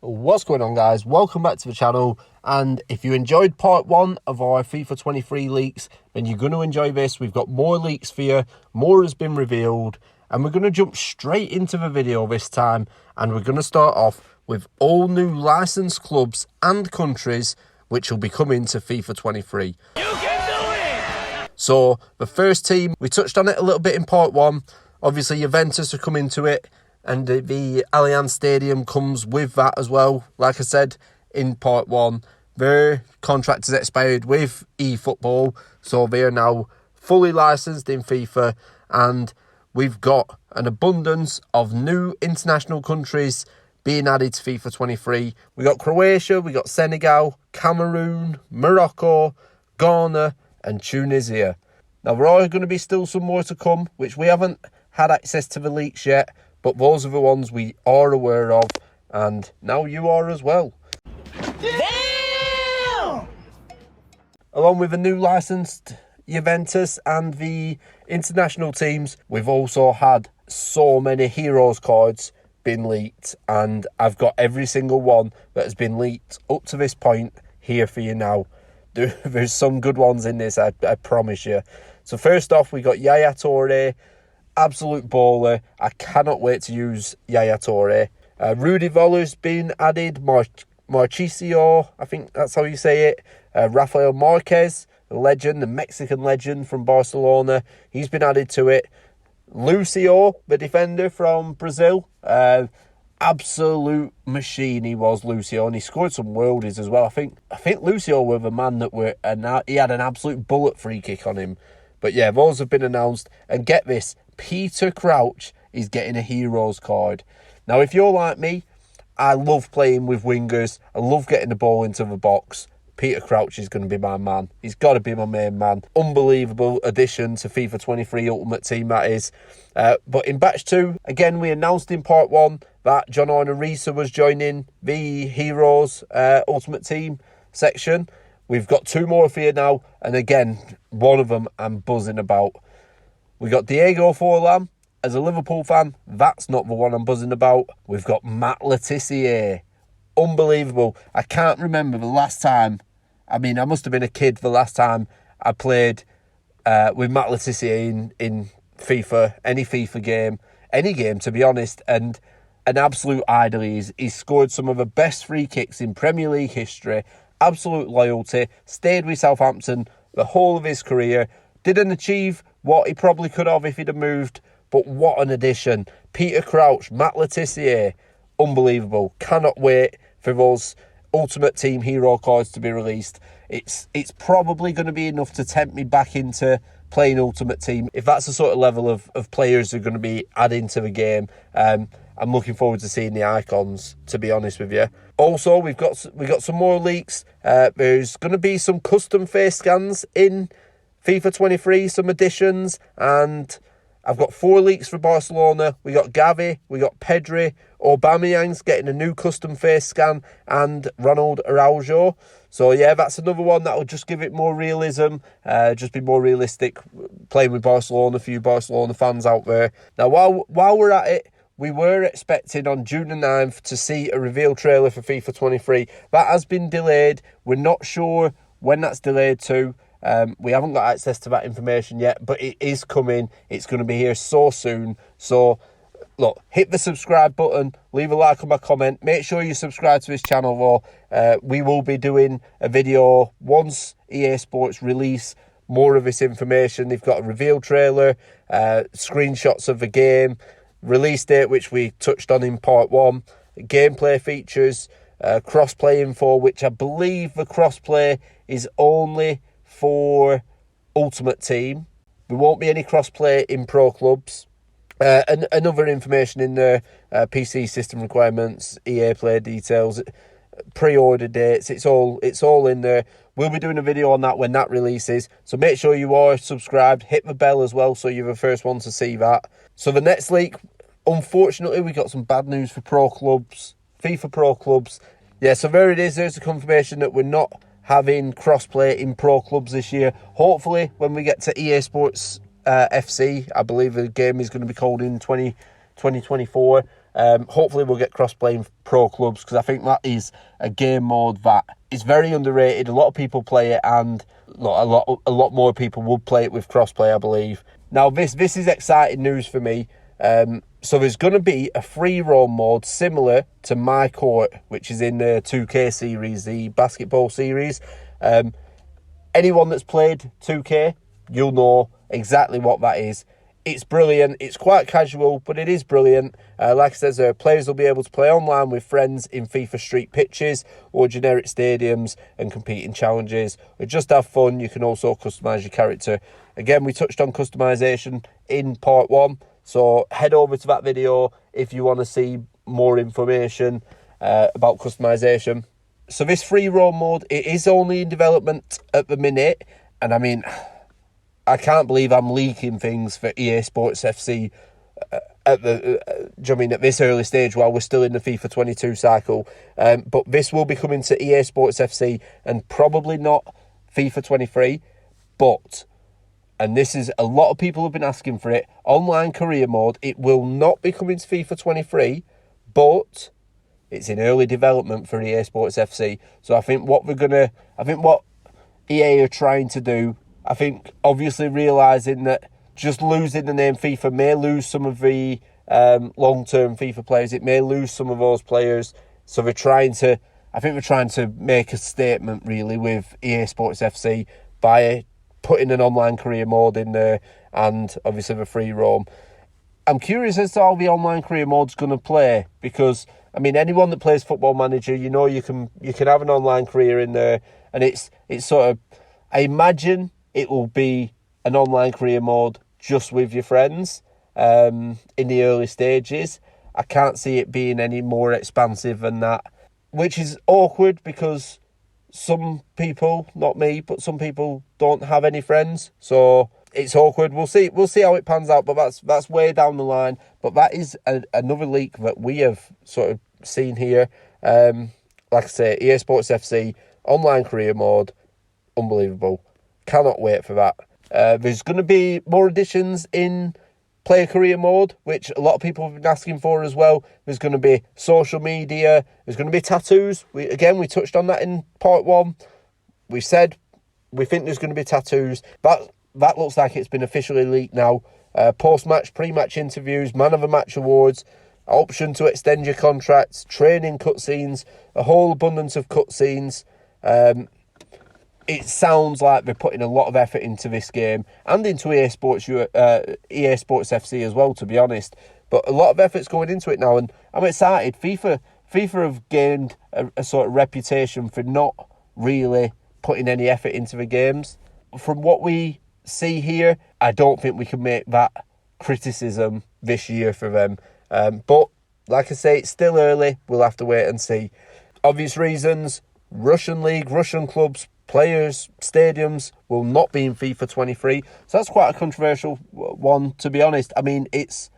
What's going on, guys? Welcome back to the channel, and if you enjoyed part 1 of our FIFA 23 leaks, then you're going to enjoy this. We've got more leaks for you, more has been revealed, and we're going to jump straight into the video this time, and we're going to start off with all new licensed clubs and countries which will be coming to FIFA 23. You can do it! So, the first team, we touched on it a little bit in part 1. Obviously, Juventus are coming to it, and the Allianz Stadium comes with that as well. Like I said in part 1, their contract is expired with eFootball, so they are now fully licensed in FIFA, and we've got an abundance of new international countries being added to FIFA 23. We got Croatia, we got Senegal, Cameroon, Morocco, Ghana, and Tunisia. Now, there are going to be still some more to come, which we haven't had access to the leaks yet, but those are the ones we are aware of, and now you are as well. Damn! Along with the new licensed Juventus and the international teams, we've also had so many Heroes cards been leaked, and I've got every single one that has been leaked up to this point here for you now. There's some good ones in this, I promise you. So first off, we got Yaya Toure. Absolute baller. I cannot wait to use Yaya Toure. Rudy Voller's been added. Marchisio, I think that's how you say it. Rafael Marquez, the legend, the Mexican legend from Barcelona. He's been added to it. Lucio, the defender from Brazil. Absolute machine he was, Lucio, and he scored some worldies as well. I think Lucio were the man that he had an absolute bullet free kick on him. But yeah, those have been announced. And get this, Peter Crouch is getting a Heroes card. Now, if you're like me, I love playing with wingers. I love getting the ball into the box. Peter Crouch is going to be my man. He's got to be my main man. Unbelievable addition to FIFA 23 Ultimate Team, that is. But in Batch 2, again, we announced in Part 1 that John Arnorisa was joining the Heroes Ultimate Team section. We've got 2 more for you now, and again, one of them I'm buzzing about. We got Diego Forlan. As a Liverpool fan, that's not the one I'm buzzing about. We've got Matt Letizia. Unbelievable. I can't remember the last time. I mean, I must have been a kid the last time I played with Matt Letizia in FIFA, any FIFA game, any game, to be honest, and an absolute idol. He's scored some of the best free kicks in Premier League history. Absolute loyalty, stayed with Southampton the whole of his career, didn't achieve what he probably could have if he'd have moved, but what an addition. Peter Crouch, Matt Letizia, unbelievable. Cannot wait for those Ultimate Team hero cards to be released. It's probably going to be enough to tempt me back into playing Ultimate Team. If that's the sort of level of players who are going to be adding to the game, I'm looking forward to seeing the icons, to be honest with you. Also, we got some more leaks. There's going to be some custom face scans in FIFA 23, some additions, and I've got 4 leaks for Barcelona. We got Gavi, we got Pedri, Aubameyang's getting a new custom face scan, and Ronald Araujo. So yeah, that's another one that will just give it more realism, just be more realistic playing with Barcelona, a few Barcelona fans out there. Now, while we're at it, we were expecting on June the 9th to see a reveal trailer for FIFA 23. That has been delayed. We're not sure when that's delayed to. We haven't got access to that information yet, but it is coming. It's going to be here so soon. So, look, hit the subscribe button, leave a like on my comment. Make sure you subscribe to this channel, though. We will be doing a video once EA Sports release more of this information. They've got a reveal trailer, screenshots of the game, release date, which we touched on in part 1, gameplay features, cross-play info, which I believe the cross-play is only for Ultimate Team. There won't be any cross-play in Pro Clubs. And other information in there, PC system requirements, EA Play details, pre-order dates, it's all in there. We'll be doing a video on that when that releases, so make sure you are subscribed, hit the bell as well so you're the first one to see that. So the next leak, unfortunately, we got some bad news for Pro Clubs, FIFA Pro Clubs. Yeah, so there it is, there's a confirmation that we're not having crossplay in Pro Clubs this year. Hopefully, when we get to EA Sports FC. I believe the game is going to be called in 2024. Hopefully we'll get cross-play in pro clubs, because I think that is a game mode that is very underrated. A lot of people play it, and a lot more people would play it with cross-play, I believe. Now this is exciting news for me. So there's going to be a free roam mode similar to My Court, which is in the 2K series, the basketball series. Anyone that's played 2K, you'll know exactly what that is. It's brilliant. It's quite casual, but it is brilliant. Like I said, players will be able to play online with friends in FIFA street pitches or generic stadiums and compete in challenges. Or just have fun. You can also customise your character. Again, we touched on customisation in part 1. So head over to that video if you want to see more information about customisation. So this free roam mode, it is only in development at the minute. And I mean, I can't believe I'm leaking things for EA Sports FC at this early stage while we're still in the FIFA 22 cycle. But this will be coming to EA Sports FC and probably not FIFA 23. But, and this is, a lot of people have been asking for it, online career mode. It will not be coming to FIFA 23, but it's in early development for EA Sports FC. So I think what EA are trying to do, I think obviously realising that just losing the name FIFA may lose some of the long-term FIFA players. It may lose some of those players. So they're trying to make a statement really with EA Sports FC by putting an online career mode in there, and obviously the free roam. I'm curious as to how the online career mode's going to play, because I mean, anyone that plays Football Manager, you know, you can have an online career in there, and it's sort of, I imagine it will be an online career mode just with your friends in the early stages. I can't see it being any more expansive than that, which is awkward because some people, not me, but some people don't have any friends, so it's awkward. We'll see how it pans out, but that's way down the line. But that is another leak that we have sort of seen here. Like I say, EA Sports FC online career mode, unbelievable. Cannot wait for that. There's going to be more additions in player career mode, which a lot of people have been asking for as well. There's going to be social media. There's going to be tattoos. We touched on that in part 1. We said we think there's going to be tattoos. That looks like it's been officially leaked now. Post-match, pre-match interviews, man of the match awards, option to extend your contracts, training cutscenes, a whole abundance of cutscenes. It sounds like they're putting a lot of effort into this game and into EA Sports FC as well, to be honest. But a lot of effort's going into it now, and I'm excited. FIFA have gained a sort of reputation for not really putting any effort into the games. From what we see here, I don't think we can make that criticism this year for them. But like I say, it's still early. We'll have to wait and see. Obvious reasons: Russian league, Russian clubs, players, stadiums will not be in FIFA 23. So that's quite a controversial one, to be honest. I mean, it's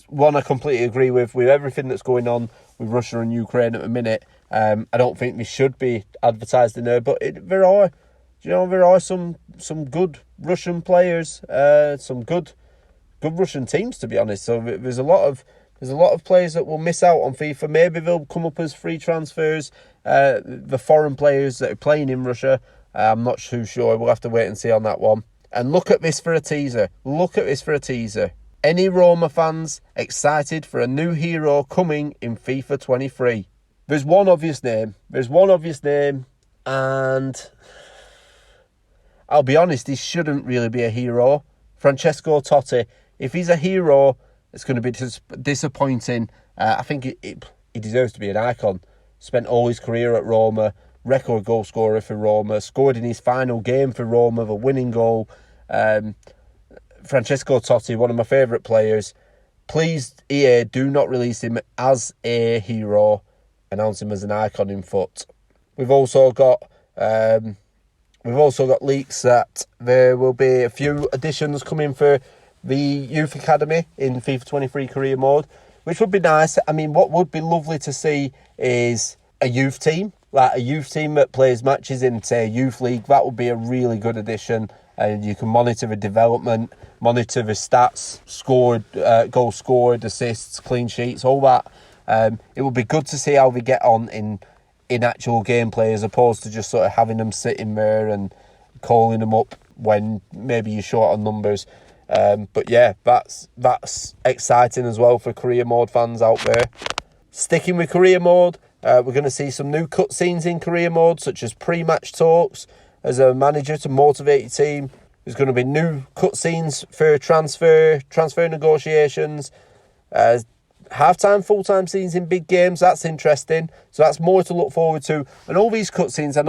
one I completely agree with everything that's going on with Russia and Ukraine at the minute. I don't think they should be advertised in there, but there are some good Russian players, some good Russian teams, to be honest. So there's a lot of players that will miss out on FIFA. Maybe they'll come up as free transfers. The foreign players that are playing in Russia, I'm not too sure. We'll have to wait and see on that one. And look at this for a teaser. Any Roma fans excited for a new hero coming in FIFA 23? There's one obvious name, and I'll be honest, he shouldn't really be a hero. Francesco Totti. If he's a hero, it's going to be disappointing. I think he deserves to be an icon. Spent all his career at Roma, record goal scorer for Roma, scored in his final game for Roma, the winning goal. Francesco Totti, one of my favourite players. Please, EA, do not release him as a hero. Announce him as an icon in foot. We've also got leaks that there will be a few additions coming for the Youth Academy in FIFA 23 career mode, which would be nice. I mean, what would be lovely to see is a youth team, like a youth team that plays matches in, say, a youth league. That would be a really good addition. and you can monitor the development, monitor the stats, scored, goals scored, assists, clean sheets, all that. It would be good to see how they get on in actual gameplay, as opposed to just sort of having them sitting there and calling them up when maybe you're short on numbers. But yeah, that's exciting as well for career mode fans out there. Sticking with career mode, we're going to see some new cutscenes in career mode, such as pre-match talks as a manager to motivate your team. There's going to be new cutscenes for transfer negotiations, half-time, full-time scenes in big games. That's interesting. So that's more to look forward to. And all these cutscenes, I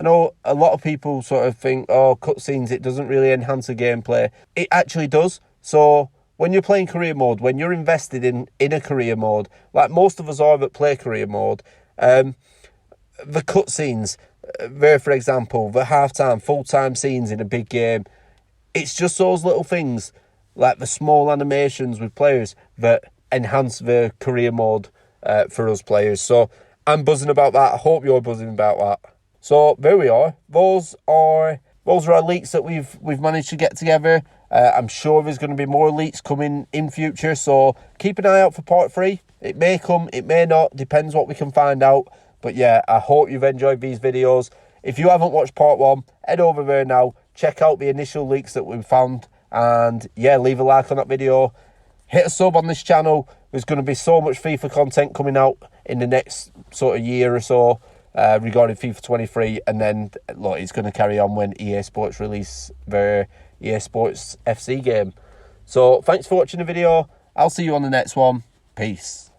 know a lot of people sort of think, oh, cutscenes, it doesn't really enhance the gameplay. It actually does. So when you're playing career mode, when you're invested in a career mode, like most of us are that play career mode, the cutscenes, there, for example, the half-time, full-time scenes in a big game, it's just those little things, like the small animations with players, that enhance the career mode for us players. So I'm buzzing about that. I hope you're buzzing about that. So there we are. Those are our leaks that we've managed to get together. I'm sure there's going to be more leaks coming in future, so keep an eye out for part 3. It may come, it may not, depends what we can find out. But yeah, I hope you've enjoyed these videos. If you haven't watched part 1, head over there now, check out the initial leaks that we've found, and yeah, leave a like on that video. Hit a sub on this channel. There's going to be so much FIFA content coming out in the next sort of year or so regarding FIFA 23. And then, look, it's going to carry on when EA Sports release their EA Sports FC game. So, thanks for watching the video. I'll see you on the next one. Peace.